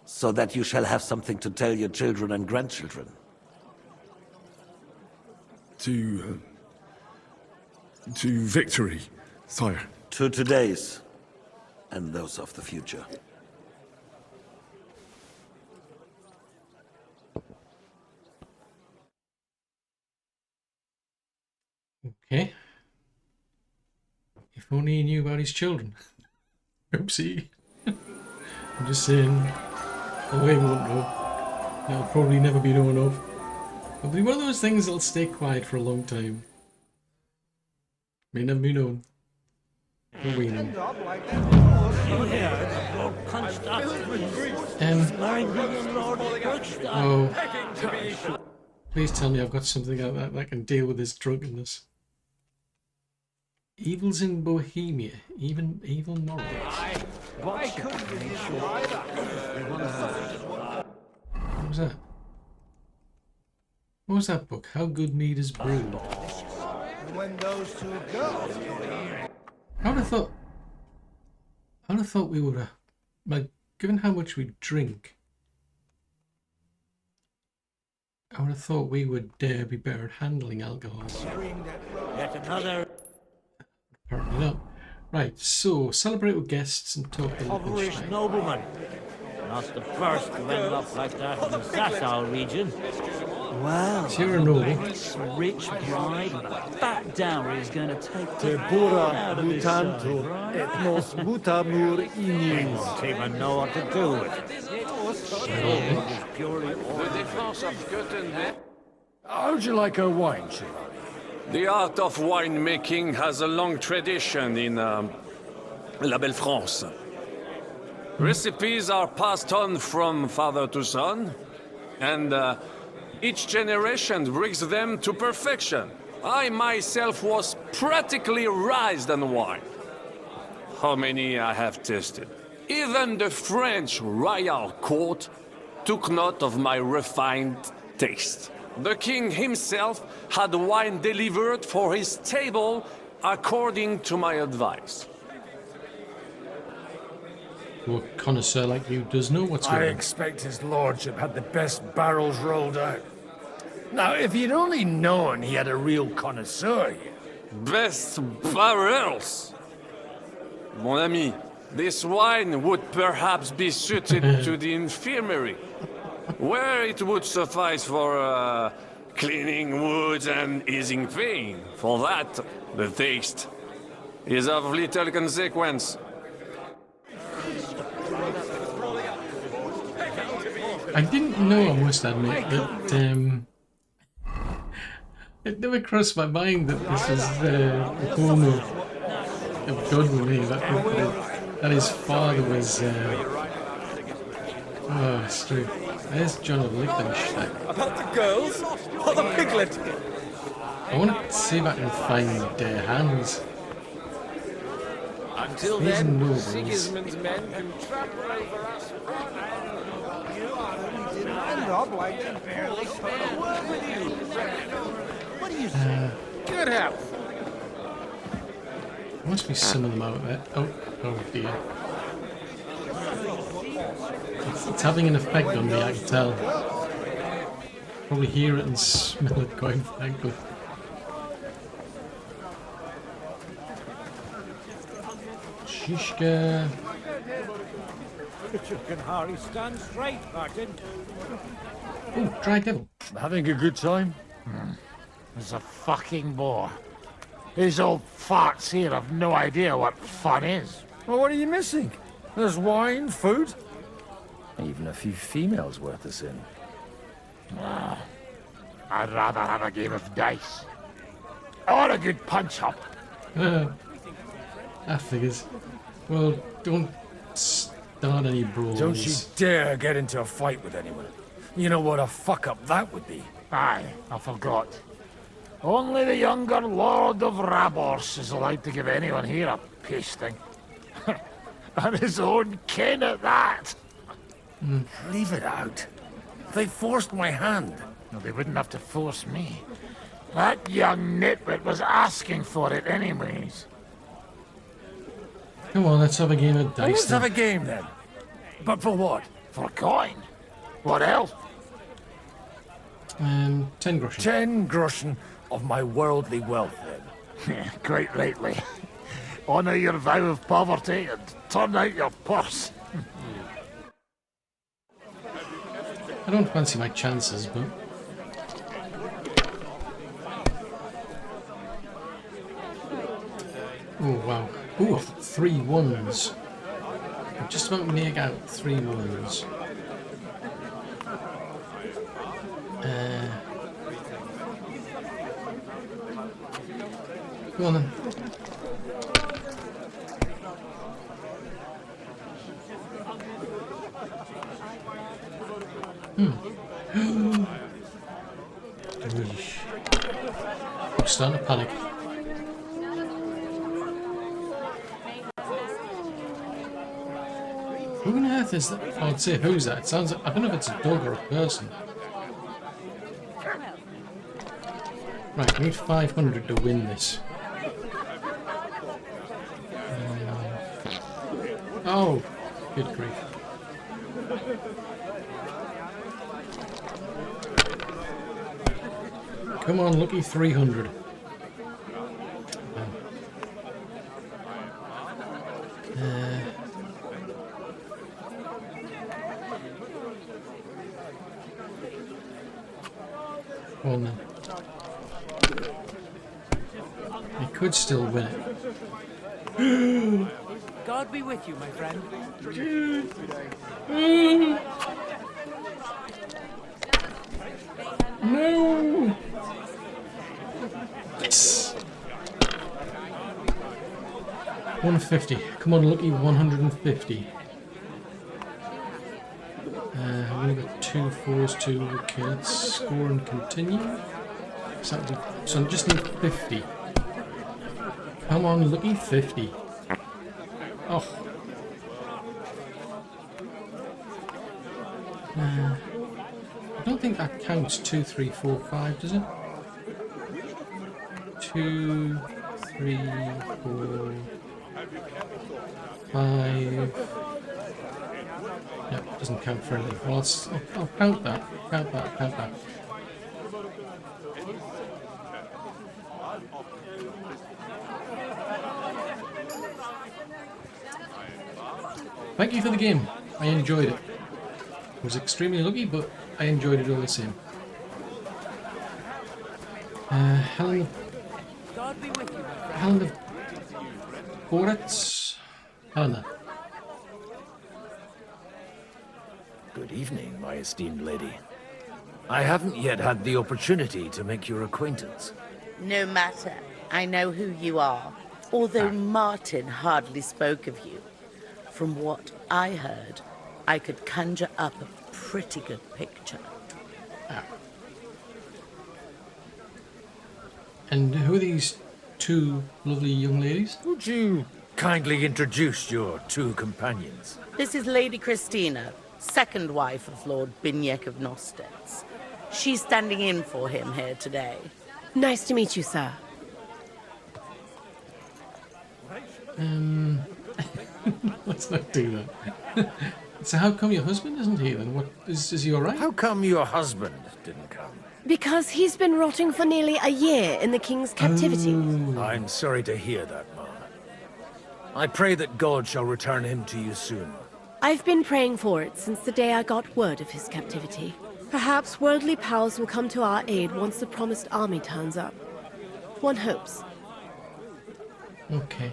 So that you shall have something to tell your children and grandchildren. To victory, sire. To today's, and those of the future. Okay. If only he knew about his children. Oopsie. I'm just saying. Oh, he won't know. That'll probably never be known of. It'll be one of those things that'll stay quiet for a long time. May never be known. But we know. Oh. Please tell me I've got something like that that can deal with this drunkenness. Evils in Bohemia, even evil Norwich. What was that? What was that book? How Good Mead is Brewed. When those two girls I would have thought we would have, like, given how much we drink, I would have thought we would be better at handling alcohol. Yet another Apparently not. Right, so celebrate with guests and talk a impoverished nobleman. Not the first to end up like that in the Sasau region. Well, so you're a noble. This rich bride with a fat dowry is going to take the Tempura out of this mutantur son. et nos mutamur I inis. won't even know what to do with it. How'd you like a wine, Chevalier? The art of winemaking has a long tradition in La Belle France. Recipes are passed on from father to son, and each generation brings them to perfection. I myself was practically raised on wine. How many I have tasted. Even the French royal court took note of my refined taste. The king himself had wine delivered for his table according to my advice. A connoisseur like you does know what's going I on. expect his lordship had the best barrels rolled out. Now, if you'd only known he had a real connoisseur here. Best barrels! Mon ami, this wine would perhaps be suited to the infirmary, where it would suffice for cleaning wounds and easing pain. For that, the taste is of little consequence. I didn't know, I must admit, that it never crossed my mind that this was the home of Godwin here, that his father was... oh, it's true. There's John of Liechtenstein. About the girls or the piglet? I want to see if I can find Hans. Until These then, nobles. Sigismund's men can trample over us. What do you say? Good health. There must be some of them out there. Oh dear. It's having an effect on me, I can tell. Probably hear it and smell it, quite frankly. Shishka. Richard can hardly stand straight, Martin. Oh, dry devil. Having a good time? is a fucking bore. These old farts here have no idea what fun is. Well, what are you missing? There's wine, food, even a few females worth a sin. I'd rather have a game of dice. Or a good punch-up. That figures. Well, don't start any brawls. Don't you dare get into a fight with anyone. You know what a fuck-up that would be. Aye, I forgot. Only the younger Lord of Rabors is allowed to give anyone here a pasting. And his own kin at that. Leave it out. They forced my hand. No, they wouldn't have to force me. That young nitwit was asking for it anyways. Come on, let's have a game of dice. Let's have a game then. But for what? For coin. What else? 10 groschen. 10 groschen of my worldly wealth then. Quite rightly. Honour your vow of poverty and turn out your purse. I don't fancy my chances, but... Oh, wow. Ooh, 3 ones. I'm just about to make out 3 ones. Go on then. I'm starting to panic. Who on earth is that? Oh, I'd say who's that? It sounds like, I don't know if it's a dog or a person. Right, we need 500 to win this. Oh, good grief. Come on, lucky 300. Well, no. I could still win it. God be with you, my friend. No! Yes. 150. Come on, lucky 150. I've only got 2 4s to okay, let's score and continue. So I just need 50. Come on, lucky 50. Oh. I don't think that counts 2, 3, 4, 5, does it? 2, 3, 4, 5. No, it doesn't count for anything. Well, I'll count that. Count that. Count that. Thank you for the game. I enjoyed it. I was extremely lucky, but I enjoyed it all the same. Helen of Boretz. Helena. Good evening, my esteemed lady. I haven't yet had the opportunity to make your acquaintance. No matter. I know who you are, although Martin hardly spoke of you. From what I heard, I could conjure up a pretty good picture. And who are these 2 lovely young ladies? Would you kindly introduce your 2 companions? This is Lady Christina, second wife of Lord Binyek of Nostetz. She's standing in for him here today. Nice to meet you, sir. Let's not do that. So how come your husband isn't here then? What is he alright? How come your husband didn't come? Because he's been rotting for nearly a year in the king's captivity. I'm sorry to hear that, Ma. I pray that God shall return him to you soon. I've been praying for it since the day I got word of his captivity. Perhaps worldly powers will come to our aid once the promised army turns up. One hopes. Okay.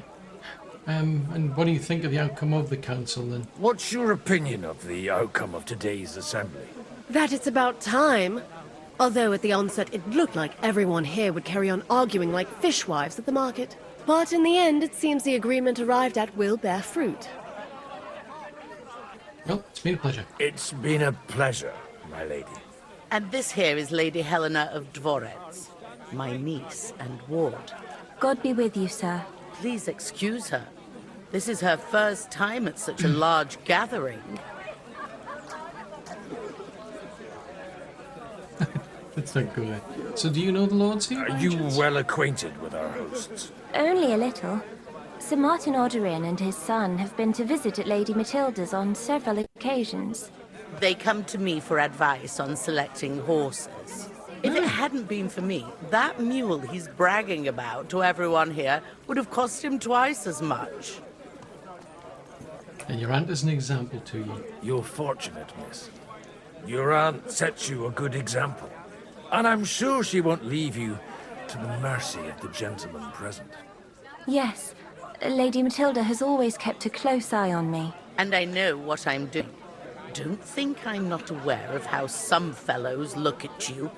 And what do you think of the outcome of the council then? What's your opinion of the outcome of today's assembly? That it's about time. Although at the onset it looked like everyone here would carry on arguing like fishwives at the market. But in the end, it seems the agreement arrived at will bear fruit. Well, it's been a pleasure. It's been a pleasure, my lady. And this here is Lady Helena of Dvorets, my niece and ward. God be with you, sir. Please excuse her. This is her first time at such a large gathering. That's not good. So do you know the lords here? Are you well acquainted with our hosts? Only a little. Sir Martin Oderin and his son have been to visit at Lady Matilda's on several occasions. They come to me for advice on selecting horses. If it hadn't been for me, that mule he's bragging about to everyone here would have cost him twice as much. And your aunt is an example to you. You're fortunate, miss. Your aunt sets you a good example. And I'm sure she won't leave you to the mercy of the gentleman present. Yes, Lady Matilda has always kept a close eye on me. And I know what I'm doing. Don't think I'm not aware of how some fellows look at you.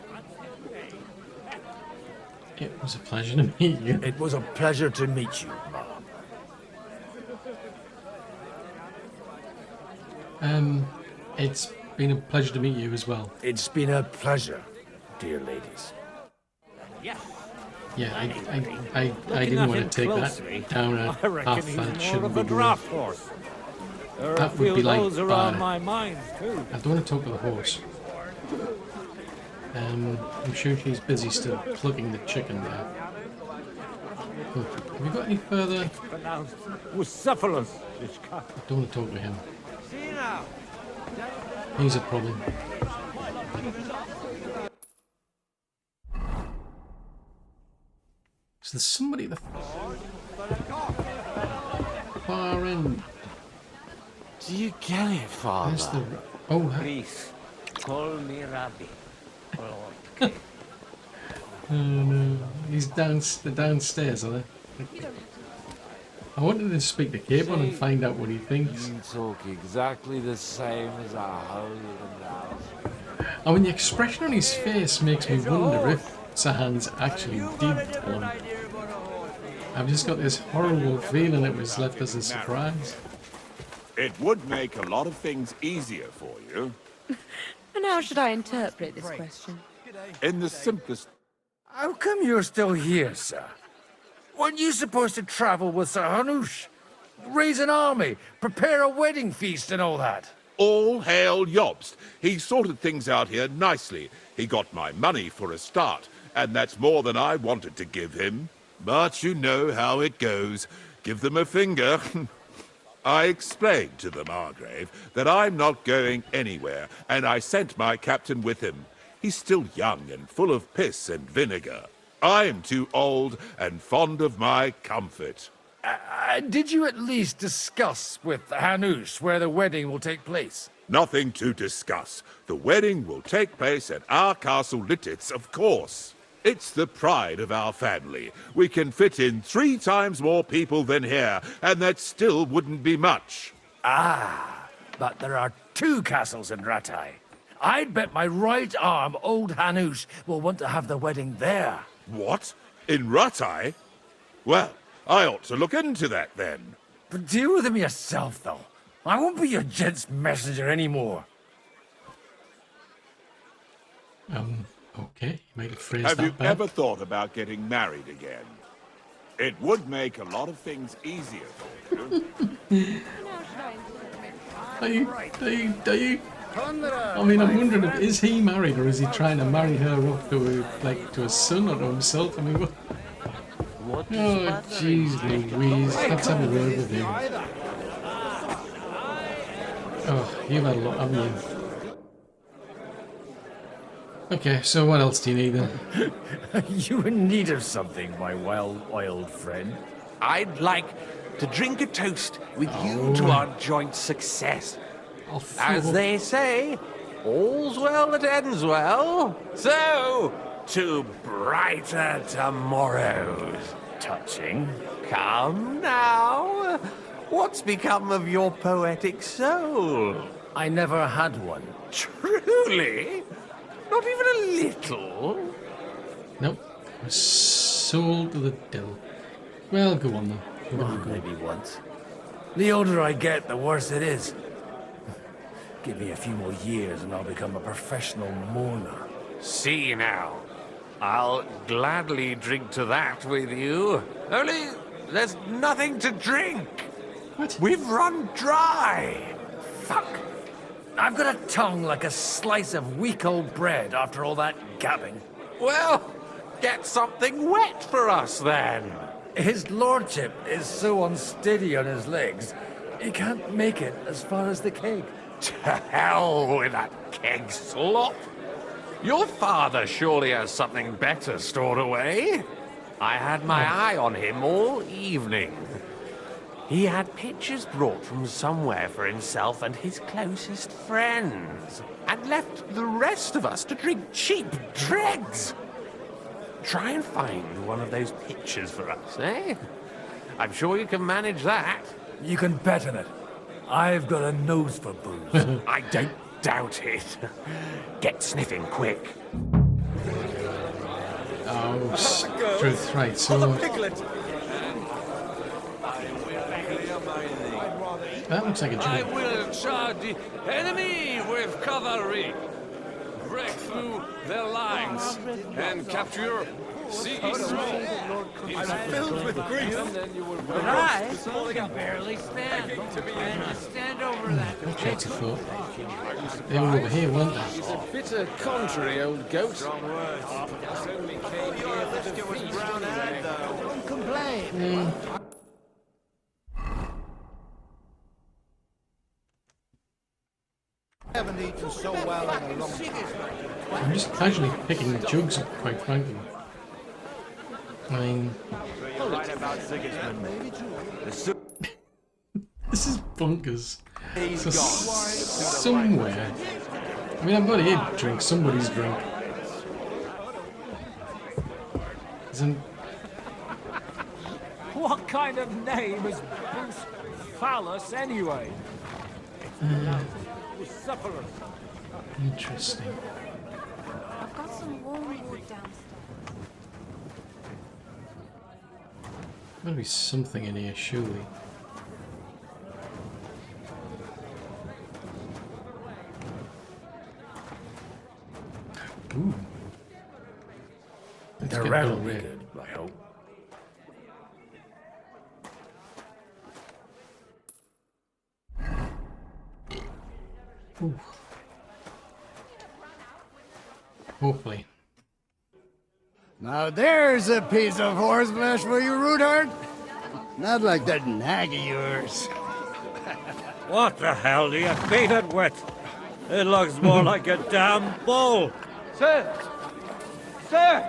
It was a pleasure to meet you. It was a pleasure to meet you, Mom. It's been a pleasure to meet you as well. It's been a pleasure, dear ladies. Yeah, I didn't want to take that down a path that shouldn't be going. That would be like bad. my mind too. I don't want to talk to the horse. I'm sure she's busy still plugging the chicken there. Oh, have we got any further? Bucephalus. I don't want to talk to him. He's a problem. So there's somebody at the far end. Do you get it, Father? There's the... Oh, please, call me Rabbi. Oh no, he's downstairs, are they? I wanted to speak to Cable and find out what he thinks. You talk exactly the same as our holy house. I mean, the expression on his face makes me wonder if Sahan's actually did tell him. I've just got this horrible feeling it was left as a surprise. It would make a lot of things easier for you. And how should I interpret this question? In the simplest... How come you're still here, sir? Weren't you supposed to travel with Sir Hanush? Raise an army, prepare a wedding feast and all that? All hail Jobst. He sorted things out here nicely. He got my money for a start, and that's more than I wanted to give him. But you know how it goes. Give them a finger. I explained to the Margrave that I'm not going anywhere, and I sent my captain with him. He's still young and full of piss and vinegar. I'm too old and fond of my comfort. Did you at least discuss with Hanush where the wedding will take place? Nothing to discuss. The wedding will take place at our castle Littitz, of course. It's the pride of our family. We can fit in 3 times more people than here, and that still wouldn't be much. Ah, but there are 2 castles in Rattay. I'd bet my right arm old Hanush will want to have the wedding there. What? In Rattay? Well, I ought to look into that then. But deal with him yourself, though. I won't be your gent's messenger anymore. Okay, you might have phrased Have that you bad. ever thought about getting married again? It would make a lot of things easier for you. Are you? I mean, I'm wondering, is he married or is he trying to marry her off to a son or to himself? I mean, what? Oh, jeez Louise, let's have a word with him. Oh, you've had a lot, haven't you? Okay, so what else do you need then? You in need of something, my well-oiled friend? I'd like to drink a toast with you to our joint success. As they say, All's well that ends well. So, To brighter tomorrows. touching. Come now. What's become of your poetic soul? I never had one. Truly? Not even a little? Nope. I was sold to the devil. Well, go on then. Maybe once. The older I get, the worse it is. Give me a few more years and I'll become a professional mourner. See now. I'll gladly drink to that with you. Only there's nothing to drink. What? We've run dry. Fuck. I've got a tongue like a slice of week-old bread after all that gabbing. Well, get something wet for us then. His lordship is so unsteady on his legs, he can't make it as far as the keg. To hell with that keg slop. Your father surely has something better stored away. I had my eye on him all evening. He had pictures brought from somewhere for himself and his closest friends, and left the rest of us to drink cheap dregs. Try and find one of those pictures for us, eh? I'm sure you can manage that. You can bet on it. I've got a nose for booze. I don't doubt it. Get sniffing quick. Oh, truth, right, so... That looks like a I joke. will charge the enemy with cavalry, break through their lines, and capture Sigismund. I'm filled with grief. But I can barely stand. And to stand over that. That's what I thought. They were over here, weren't they? He's a bitter contrary, old goat. Don't complain. Haven't eaten so well in a long time. I'm just casually picking the jugs up, quite frankly. I mean... This is bonkers. So somewhere... I mean, I'm going to here to drink. Somebody's drunk. Isn't... What kind of name is Bruce Phallus anyway? Interesting. I've got some warm wood downstairs. There'll be something in here, surely. Ooh. Let's They're get rather Bill Ray. good, I hope. Ooh. Hopefully. Now there's a piece of horseflesh for you, Rootard. Not like that nag of yours. What the hell do you feed it with? It looks more like a damn bull. Sir! Sir!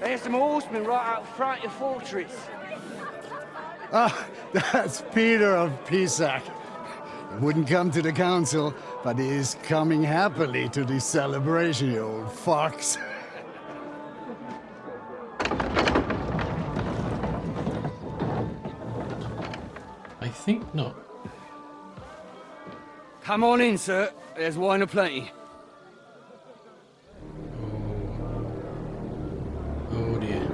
There's some horsemen right out front of your fortress. Ah, that's Peter of Pisac. He wouldn't come to the council, but he is coming happily to the celebration, you old fox. I think not. Come on in, sir. There's wine aplenty. Oh dear.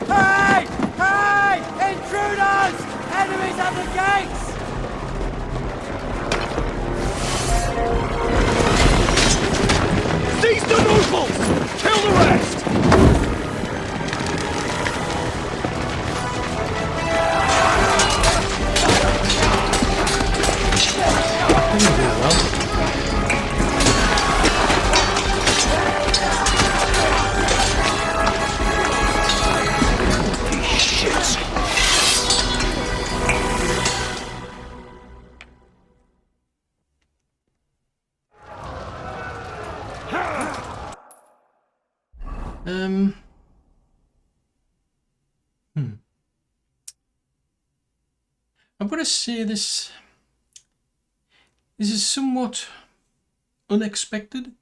Hey! Hey! Intruders! Enemies at the gates! Seize the nobles! Kill the rest! I'm going to say this is somewhat unexpected,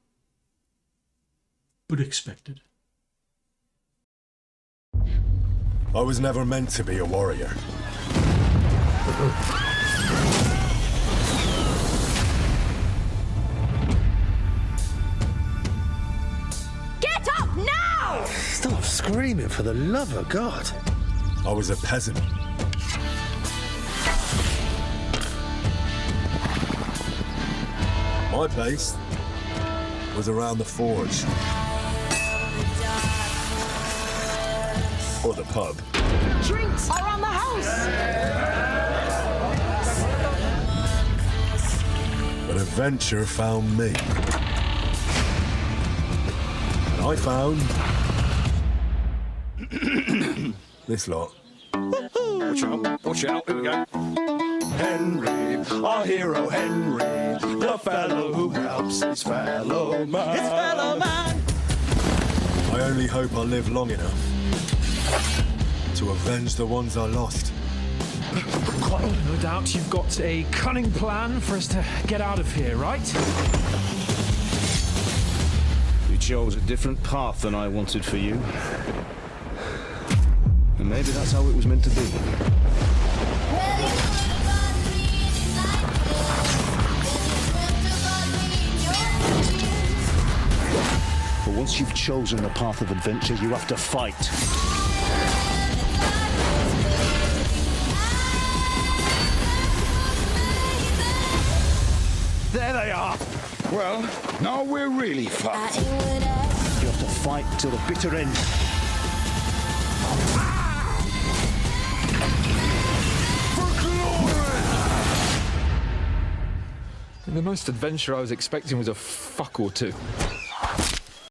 but expected. I was never meant to be a warrior. Get up now! Stop screaming, for the love of God. I was a peasant. My base was around the forge. Or the pub. Drinks around the house! But adventure found me. And I found... this lot. Watch out, watch out, here we go. Henry, our hero Henry, the fellow who helps his fellow man. His fellow man! I only hope I live long enough to avenge the ones I lost. No doubt you've got a cunning plan for us to get out of here, right? You chose a different path than I wanted for you. And maybe that's how it was meant to be. But once you've chosen the path of adventure, you have to fight. There they are. Well, now we're really fucked. You have to fight till the bitter end. The most adventure I was expecting was a fuck or two.